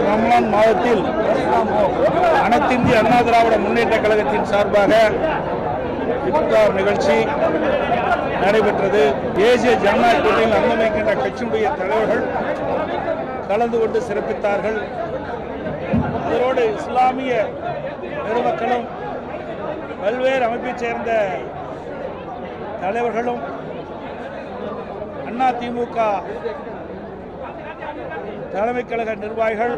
ரமலான் மாதத்தில் அனைத்திந்திய அண்ணா திராவிட முன்னேற்ற கழகத்தின் சார்பாக இஃப்தார் நிகழ்ச்சி நடைபெற்றது. தேசிய ஜனநாயக கூட்டணியில் அங்கமைக்கின்ற கட்சியுடைய தலைவர்கள் கலந்து கொண்டு சிறப்பித்தார்கள். அதோடு இஸ்லாமிய பெருமக்களும் பல்வேறு அமைப்பைச் சேர்ந்த தலைவர்களும் அதிமுக தலைமை கழக நிர்வாகிகள்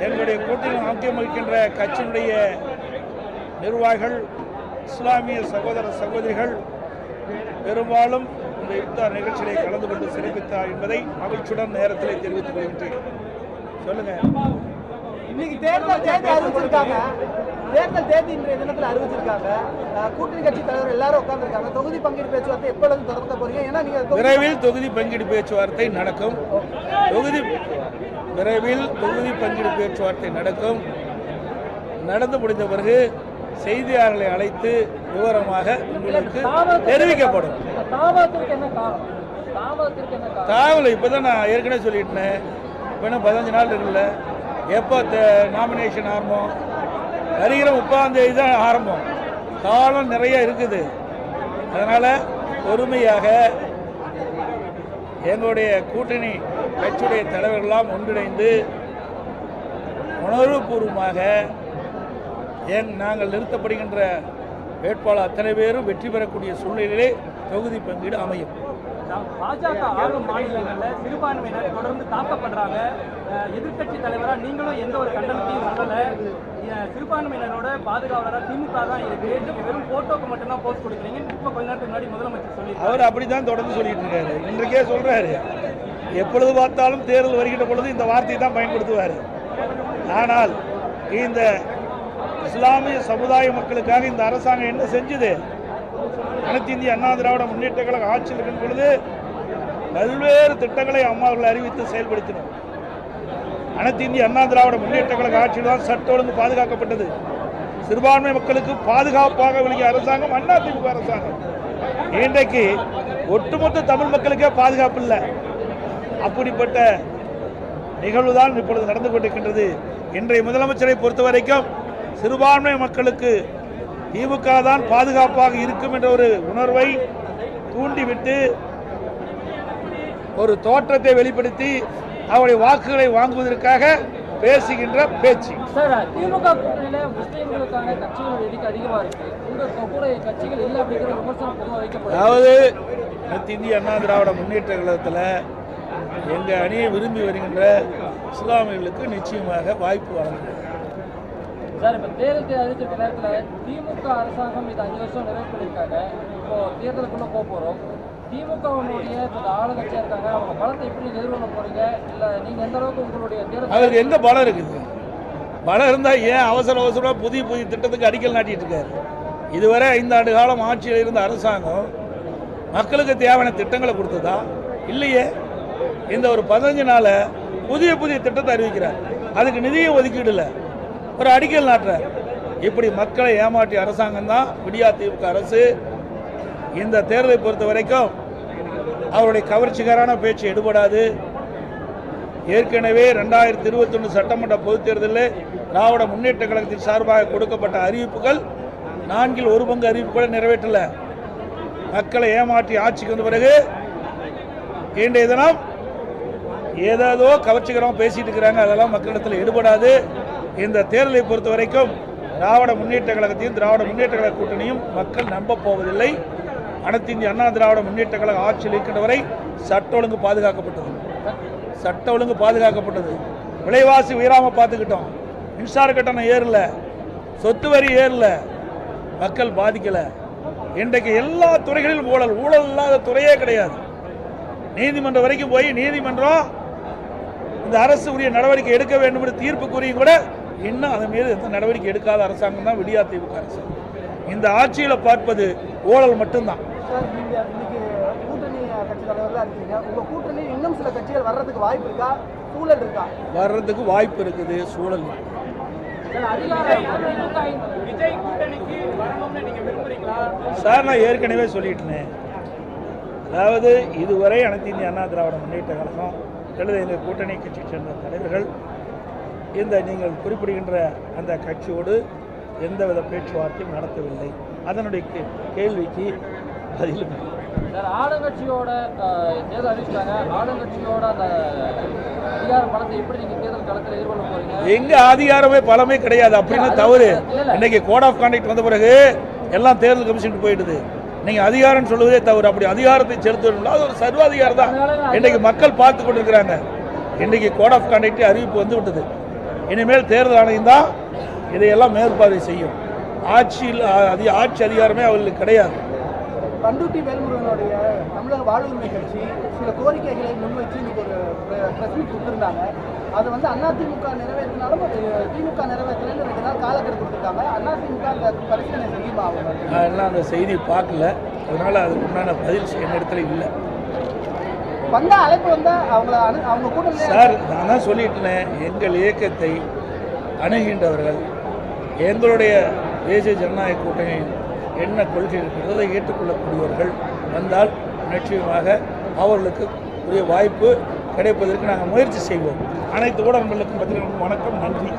எங்களுடைய கூட்டணியில் ஆக்கியம் வகிக்கின்ற கட்சியினுடைய நிர்வாகிகள் இஸ்லாமிய சகோதர சகோதரிகள் பெரும்பாலும் இந்த இஃப்தார் நிகழ்ச்சியிலே கலந்து கொண்டு சிறப்பித்தார் என்பதை மகிழ்ச்சியுடன் நேரத்தில் தெரிவித்துக் கொள்கின்றேன். சொல்லுங்க. இன்னைக்கு தேர்தல் தேதி அறிவிச்சிருக்காங்க. தேர்தல் தேதி இன்றைய தினத்தில் அறிவிச்சிருக்காங்க. கூட்டணி கட்சி தலைவர் எல்லாரும் உட்கார்ந்துருக்காங்க. தொகுதி பங்கீடு பேச்சுவார்த்தை எப்பொழுது தொடங்க போறீங்க? ஏன்னா நீங்க விரைவில் தொகுதி பங்கீடு பேச்சுவார்த்தை நடக்கும். விரைவில் தொகுதி பங்கீடு பேச்சுவார்த்தை நடக்கும். நடந்து முடிந்த பிறகு செய்தியாளர்களை அழைத்து விவரமாக உங்களுக்கு தெரிவிக்கப்படும். தாவல் இப்பதான் நான் ஏற்கனவே சொல்லிட்டேன். இப்போ 15 நாள் இருக்குல்ல, எப்போ நாமினேஷன் ஆரம்பம்? வருகிற 30ஆம் தேதி தான் ஆரம்பம். காலம் நிறைய இருக்குது. அதனால் பொறுமையாக எங்களுடைய கூட்டணி கட்சியுடைய தலைவர்களெல்லாம் ஒன்றிணைந்து உணர்வுபூர்வமாக நாங்கள் நிறுத்தப்படுகின்ற வேட்பாளர் அத்தனை பேரும் வெற்றி பெறக்கூடிய சூழ்நிலையிலே தொகுதி பங்கீடு அமையும். பாஜக ஆளும் மாநிலங்களில் சிறுபான்மையினர் தொடர்ந்து தாக்கப்படுறாங்க. எதிர்கட்சி தலைவராக நீங்களும் எந்த ஒரு கண்டனத்தையும் சொல்லல. சிறுபான்மையினரோட பாதுகாவலராக திமுக தான் இருக்கு. நீங்க வெறும் போட்டோக்கு மட்டும்தான் போஸ்ட் கொடுக்குறீங்க. இப்போ கொஞ்ச நேரத்துக்கு முன்னாடி முதலமைச்சர் சொல்லி அவர் அப்படிதான் தொடர்ந்து சொல்லிட்டு இருக்காரு. இன்றைக்கே சொல்றாரு, எப்பொழுது பார்த்தாலும் தேர்தல் வருகின்ற பொழுது இந்த வார்த்தையை தான் பயன்படுத்துவார். ஆனால் இந்த இஸ்லாமிய சமுதாய மக்களுக்காக இந்த அரசாங்கம் என்ன செஞ்சது? அனைத்து இந்திய அண்ணா திராவிட முன்னேற்ற கழக ஆட்சியில் இருக்கும் பொழுது பல்வேறு திட்டங்களை அம்மாவர்கள் அறிவித்து செயல்படுத்தினோம். அனைத்து இந்திய அண்ணா திராவிட முன்னேற்ற கழக ஆட்சியில் தான் சட்ட ஒழுங்கு பாதுகாக்கப்பட்டது. சிறுபான்மை மக்களுக்கு பாதுகாப்பாக விளங்கிய அரசாங்கம் அதிமுக அரசாங்கம். இன்றைக்கு ஒட்டுமொத்த தமிழ் மக்களுக்கே பாதுகாப்பு இல்லை. அப்படிப்பட்ட நிகழ்வுதான் இப்பொழுது நடந்து கொண்டிருக்கின்றது. இன்றைய முதலமைச்சரை பொறுத்த வரைக்கும் சிறுபான்மை மக்களுக்கு திமுக தான் பாதுகாப்பாக இருக்கும் என்ற ஒரு உணர்வை தூண்டிவிட்டு ஒரு தோற்றத்தை வெளிப்படுத்தி அவருடைய வாக்குகளை வாங்குவதற்காக பேசுகின்ற பேச்சு. திமுக கூட்டணியில முஸ்லிம்களுக்கான கட்சிகள் எண்ணிக்கை அதிகமா இருக்கு. கட்சிகள் இல்லை அப்படிங்கிற விமர்சனம் பொதுவாக வைக்கப்படுது. அதாவது அனைத்து இந்திய அண்ணா திராவிட முன்னேற்ற கழகத்தில் எங்கள் அணியை விரும்பி வருகின்ற இஸ்லாமியர்களுக்கு நிச்சயமாக வாய்ப்பு வழங்குகிறது. சார், இப்போ தேர்தல் அறிவிச்சிருக்க நேரத்தில் திமுக அரசாங்கம் இது 5 வருஷம் நிறைவு பண்ணியிருக்காங்க. இப்போ தேர்தலுக்குள்ள போகிறோம். திமுகவுடைய இப்போ ஆளுங்கட்சியாக இருக்காங்க. அவங்க பலத்தை எப்படி எதிர்கொள்ள போறீங்க? இல்லை நீங்கள் எந்த அளவுக்கு உங்களுடைய தேர்தல் அவருக்கு எங்கே பலம் இருக்குது? பலம் இருந்தால் ஏன் அவசரமாக புதிய திட்டத்துக்கு அடிக்கல் நாட்டிட்டு இருக்காரு? இதுவரை 5 ஆண்டு காலம் ஆட்சியில் இருந்த அரசாங்கம் மக்களுக்கு தேவையான திட்டங்களை கொடுத்ததா? இல்லையே. இந்த ஒரு 15 நாள் புதிய திட்டத்தை அறிவிக்கிறார். அதுக்கு நிதியை ஒதுக்கீடு ஒரு அடிக்கல் நாட்டுறார். இப்படி மக்களை ஏமாற்றிய அரசாங்கம் தான் விடியா திமுக அரசு. இந்த தேர்தலை பொறுத்த வரைக்கும் அவருடைய கவர்ச்சிகரான பேச்சு எடுபடாது. ஏற்கனவே 2021 சட்டமன்ற பொதுத் தேர்தலில் திராவிட முன்னேற்ற கழகத்தின் சார்பாக கொடுக்கப்பட்ட அறிவிப்புகள் 4 1 பங்கு அறிவிப்புகளை நிறைவேற்றல. மக்களை ஏமாற்றி ஆட்சிக்கு வந்த பிறகு இன்றைய தினம் ஏதோ கவர்ச்சிகரமாக பேசிட்டு இருக்கிறாங்க. அதெல்லாம் மக்களிடத்தில் எடுபடாது. இந்த தேர்தலை பொறுத்த வரைக்கும் திராவிட முன்னேற்ற கழகத்தையும் திராவிட முன்னேற்ற கழக கூட்டணியும் மக்கள் நம்ப போவதில்லை. அனைத்து இந்திய அண்ணா திராவிட முன்னேற்ற கழக ஆட்சியில் இருக்கின்ற வரை சட்ட ஒழுங்கு பாதுகாக்கப்பட்டது. விலைவாசி உயராமல் பார்த்துக்கிட்டோம். மின்சார கட்டணம் ஏறல, சொத்து வரி ஏறல, மக்கள் பாதிக்கல. இன்றைக்கு எல்லா துறைகளிலும் ஊழல் இல்லாத துறையே கிடையாது. நீதிமன்றம் வரைக்கும் போய் நீதிமன்றம் இந்த அரசு உரிய நடவடிக்கை எடுக்க வேண்டும் என்று தீர்ப்பு கூறியும் கூட இன்னும் அதன் மீது எந்த நடவடிக்கை எடுக்காத அரசாங்கம் தான் விடியா திமுக அரசு. இந்த ஆட்சியில் பார்ப்பது ஊழல் மட்டும்தான். கூட்டணி கட்சி தலைவர்களாக இருக்கீங்க. உங்க கூட்டணி இன்னும் சில கட்சிகள் வர்றதுக்கு வாய்ப்பு இருக்கா? சூழல் இருக்கா? வர்றதுக்கு வாய்ப்பு இருக்குது. சூழல் சார், நான் ஏற்கனவே சொல்லிட்டேன். அதாவது இதுவரை அனைத்து இந்திய அண்ணா திராவிட முன்னேற்ற கழகம் அல்லது எங்கள் கூட்டணி கட்சியை சேர்ந்த தலைவர்கள் இந்த நீங்கள் குறிப்பிடுகின்ற அந்த கட்சியோடு எந்தவித பேச்சுவார்த்தையும் நடத்தவில்லை. அதனுடைய கேள்விக்கு பதிலும் சார், ஆளுங்கட்சியோட தேர்தல் அறிவிச்சாங்க. ஆளுங்கட்சியோட அந்த அதிகார பலத்தை எப்படி நீங்க தேர்தல் களத்தில் எதிர்கொள்ள போறீங்க? எங்க அதிகாரமே பலமே கிடையாது அப்படின்னு தவறு. இன்னைக்கு கோட் ஆஃப் கான்டக்ட் வந்த பிறகு எல்லாம் தேர்தல் கமிஷனுக்கு போயிடுது. நீங்க அதிகாரம் சொல்வதே தவறு. அப்படி அதிகாரத்தை செலுத்தணும், அது ஒரு சர்வாதிகாரம் தான். இன்னைக்கு மக்கள் பார்த்து கொண்டிருக்கிறாங்க. இன்னைக்கு கோட் ஆஃப் கான்டக்ட் அறிவிப்பு வந்து விட்டது. இனிமேல் தேர்தல் ஆணையம் தான் இதையெல்லாம் மேற்பார்வை செய்யும். ஆட்சி அதிகாரமே அவர்களுக்கு கிடையாது. பண்டூட்டி வேல்முருகனுடைய தமிழக வாழ்வுரிமை கட்சி சில கோரிக்கைகளை முன்வச்சு இன்னைக்கு ஒரு பிரஸ் மீட் கொடுத்துருந்தாங்க. அதை வந்து அதிமுக நிறைவேற்றினாலும் திமுக நிறைவேற்றலன்னு 2 நாள் காலக்கெடு கொடுத்துருக்காங்க. அதிமுக அந்த பரிசீலனை செய்யுமா? நான் எல்லாம் அந்த செய்தி பார்க்கல, அதனால அதுக்கு உண்டான பதில் என்னிடத்துல இல்லை. வந்த அழைப்பு வந்தா அவங்க கூட்டம் சார், நான் தான் சொல்லிட்டேன், எங்கள் இயக்கத்தை அணுகின்றவர்கள் எங்களுடைய தேசிய ஜனநாயக கூட்டணியில் என்ன கொள்கை இருக்கிறதோ அதை ஏற்றுக்கொள்ளக்கூடியவர்கள் வந்தால் நிச்சயமாக அவர்களுக்கு உரிய வாய்ப்பு கிடைப்பதற்கு நாங்கள் முயற்சி செய்வோம். அனைத்து ஊடகங்களுக்கும் பத்திரிகைகளுக்கும் வணக்கம், நன்றி.